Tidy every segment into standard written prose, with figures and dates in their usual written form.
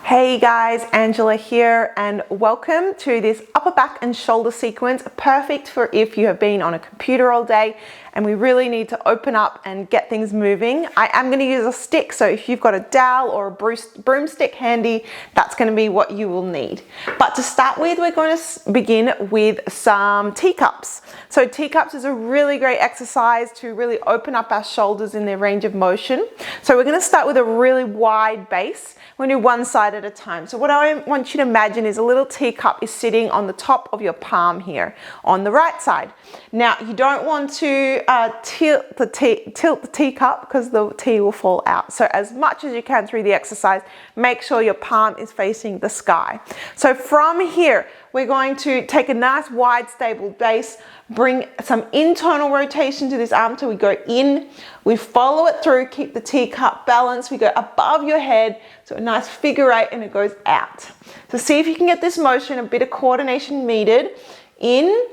Hey guys, Angela here, and welcome to this upper back and shoulder sequence, perfect for if you have been on a computer all day and we really need to open up and get things moving. I am going to use a stick, so if you've got a dowel or a broomstick handy, that's going to be what you will need. But to start with, we're going to begin with some teacups. So teacups is a really great exercise to really open up our shoulders in their range of motion. So we're going to start with a really wide base. We're going to do one side at a time. So what I want you to imagine is a little teacup is sitting on the top of your palm here on the right side. Now you don't want to tilt the teacup because the tea will fall out. So as much as you can through the exercise, make sure your palm is facing the sky. So from here, we're going to take a nice wide stable base, bring some internal rotation to this arm till we go in. We follow it through, keep the teacup balanced. We go above your head, so a nice figure eight, and it goes out. So see if you can get this motion, a bit of coordination needed. In,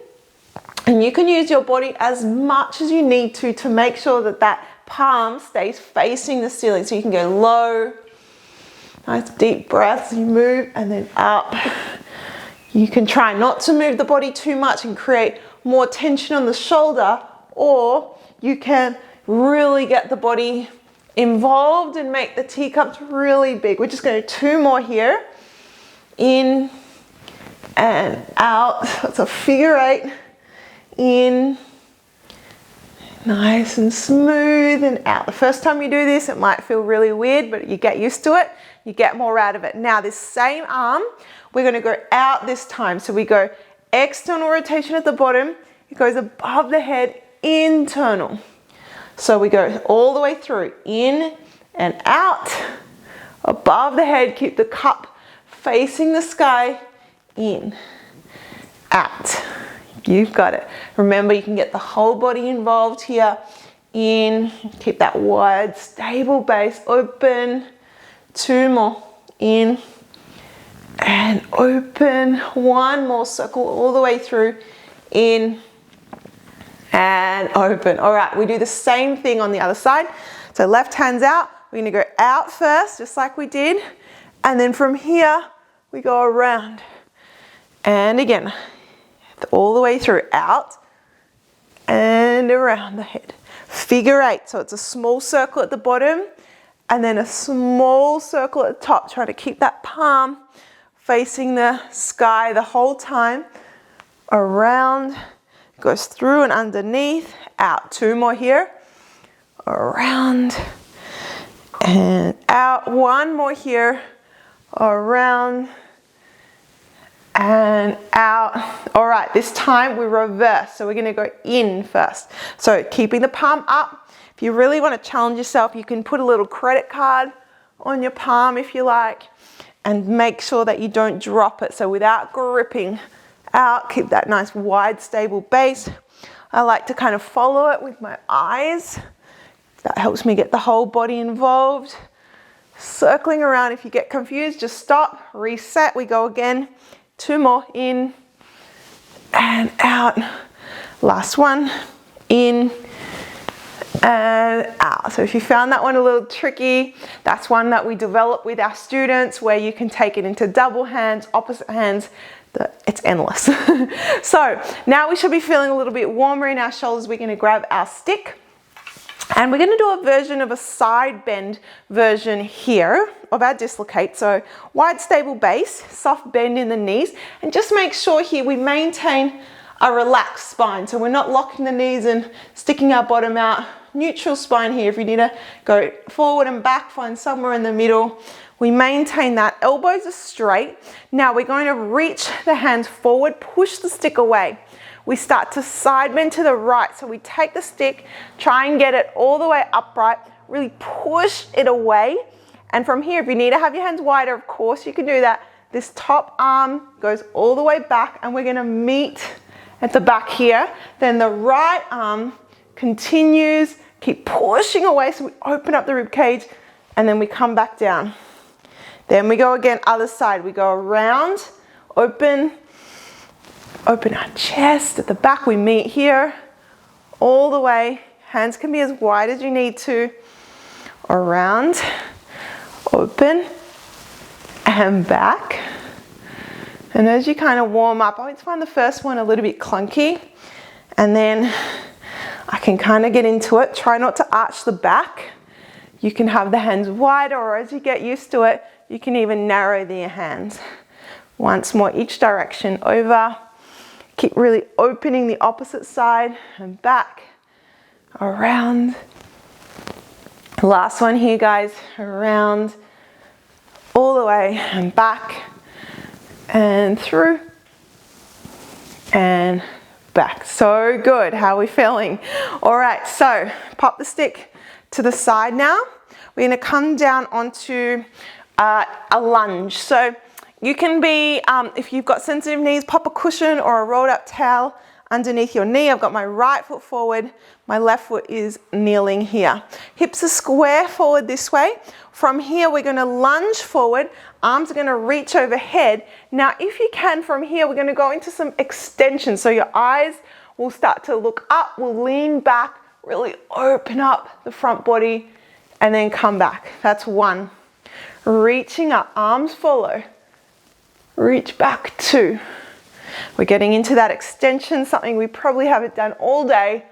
and you can use your body as much as you need to make sure that that palm stays facing the ceiling. So you can go low, nice deep breaths, you move, and then up. You can try not to move the body too much and create more tension on the shoulder, or you can really get the body involved and make the teacups really big. We're just going to do two more here. In and out. So it's a figure eight. In, nice and smooth, and out. The first time you do this, it might feel really weird, but you get used to it, you get more out of it. Now this same arm, we're going to go out this time. So we go external rotation at the bottom, it goes above the head, internal. So we go all the way through, in and out, above the head, keep the cup facing the sky, in, out. You've got it. Remember, you can get the whole body involved here. In, keep that wide, stable base, open. Two more, in and open. One more circle all the way through, in and open. All right, we do the same thing on the other side. So left hand's out. We're going to go out first, just like we did. And then from here, we go around. And again, all the way through, out and around the head. Figure eight, so it's a small circle at the bottom and then a small circle at the top. Try to keep that palm facing the sky the whole time. Around, goes through and underneath, out. Two more here. Around and out. One more here. Around and out. All right, this time we reverse. So we're going to go in first. So keeping the palm up. If you really want to challenge yourself, you can put a little credit card on your palm if you like, and make sure that you don't drop it. So without gripping out, keep that nice wide stable base. I like to kind of follow it with my eyes. That helps me get the whole body involved. Circling around. If you get confused, just stop, reset, we go again. Two more, in and out. Last one, in and out. So if you found that one a little tricky, that's one that we develop with our students, where you can take it into double hands, opposite hands. It's endless. So now we should be feeling a little bit warmer in our shoulders. We're going to grab our stick. And we're going to do a version of a side bend version here of our dislocate. So wide stable base, soft bend in the knees, and just make sure here we maintain a relaxed spine. So we're not locking the knees and sticking our bottom out. Neutral spine here. If you need to go forward and back, find somewhere in the middle. We maintain that. Elbows are straight. Now we're going to reach the hands forward, push the stick away. We start to side bend to the right. So we take the stick, try and get it all the way upright, really push it away. And from here, if you need to have your hands wider, of course you can do that. This top arm goes all the way back, and we're gonna meet at the back here. Then the right arm continues, keep pushing away. So we open up the rib cage, and then we come back down. Then we go again, other side. We go around, open our chest at the back. We meet here all the way. Hands can be as wide as you need to. Around, open, and back. And as you kind of warm up, I always find the first one a little bit clunky, and then I can kind of get into it. Try not to arch the back. You can have the hands wider, or as you get used to it, you can even narrow the hands. Once more, each direction over. Keep really opening the opposite side and back, around. Last one here, guys. Around, all the way and back and through and back. So good. How are we feeling? All right, so pop the stick to the side now. We're going to come down onto a lunge. So you can be, if you've got sensitive knees, pop a cushion or a rolled up towel underneath your knee. I've got my right foot forward, my left foot is kneeling here. Hips are square forward this way. From here, we're going to lunge forward. Arms are going to reach overhead. Now, if you can, from here, we're going to go into some extension. So your eyes will start to look up, we'll lean back, really open up the front body, and then come back. That's one. Reaching up, arms follow. Reach back, 2. We're getting into that extension, something we probably haven't done all day.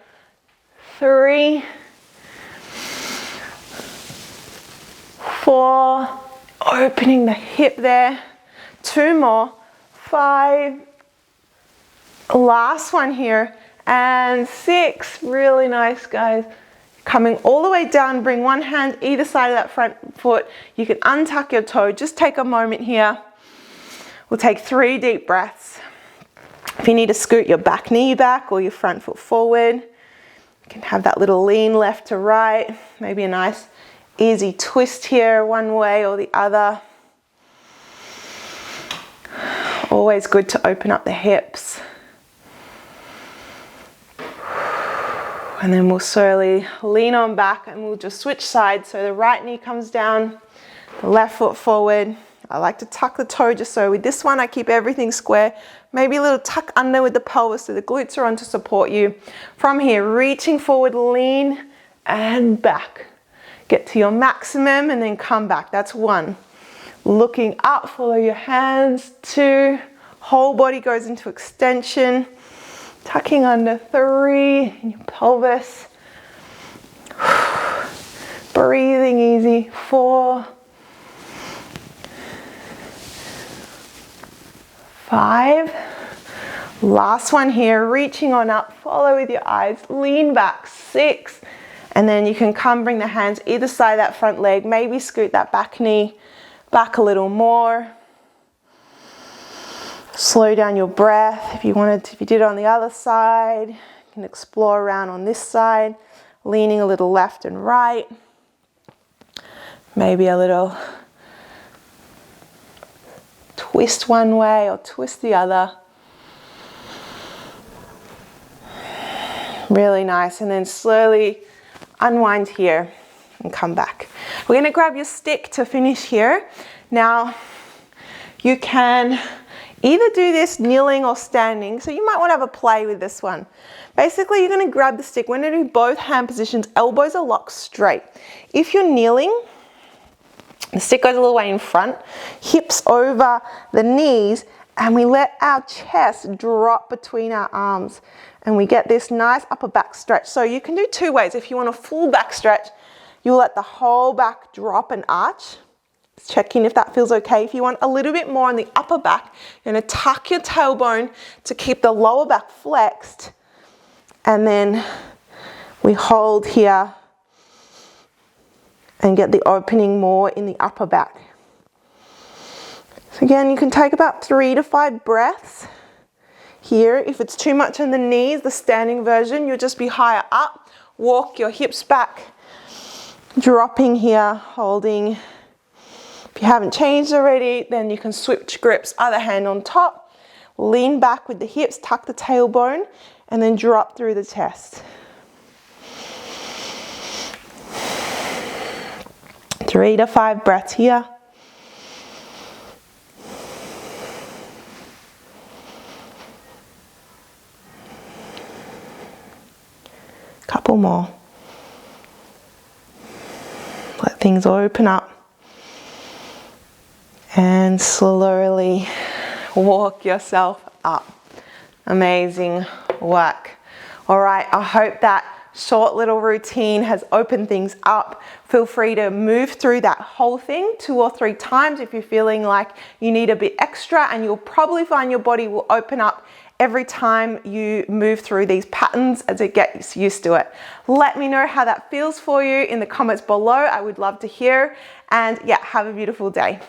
3, 4, opening the hip there. 2 more. 5, last one here. And 6, really nice, guys. Coming all the way down, bring one hand either side of that front foot. You can untuck your toe. Just take a moment here. We'll take 3 deep breaths. If you need to scoot your back knee back or your front foot forward, you can have that little lean left to right. Maybe a nice easy twist here, one way or the other. Always good to open up the hips. And then we'll slowly lean on back and we'll just switch sides. So the right knee comes down, the left foot forward. I like to tuck the toe just so with this one I keep everything square. Maybe a little tuck under with the pelvis so the glutes are on to support you. From here, reaching forward, lean and back. Get to your maximum and then come back. That's 1. Looking up, follow your hands. 2, whole body goes into extension. Tucking under. 3, in your pelvis. Breathing easy. 4, 5, last one here, reaching on up, follow with your eyes, lean back. 6, and then you can come bring the hands either side of that front leg, maybe scoot that back knee back a little more. Slow down your breath if you wanted to, if you did it on the other side. You can explore around on this side, leaning a little left and right. Maybe a little twist one way or twist the other. Really nice. And then slowly unwind here and come back. We're going to grab your stick to finish here. Now, you can either do this kneeling or standing. So you might want to have a play with this one. Basically, you're going to grab the stick. We're going to do both hand positions. Elbows are locked straight. If you're kneeling, the stick goes a little way in front, hips over the knees, and we let our chest drop between our arms. And we get this nice upper back stretch. So you can do 2 ways. If you want a full back stretch, you'll let the whole back drop and arch. Check in if that feels okay. If you want a little bit more on the upper back, you're going to tuck your tailbone to keep the lower back flexed. And then we hold here and get the opening more in the upper back. So again, you can take about 3 to 5 breaths here. If it's too much on the knees, the standing version, you'll just be higher up. Walk your hips back, dropping here, holding. If you haven't changed already, then you can switch grips, other hand on top, lean back with the hips, tuck the tailbone, and then drop through the chest. 3 to 5 breaths here. Couple more. Let things open up. And slowly walk yourself up. Amazing work. All right, I hope that short little routine has opened things up. Feel free to move through that whole thing 2 or 3 times if you're feeling like you need a bit extra, and you'll probably find your body will open up every time you move through these patterns as it gets used to it. Let me know how that feels for you in the comments below. I would love to hear. And yeah, have a beautiful day.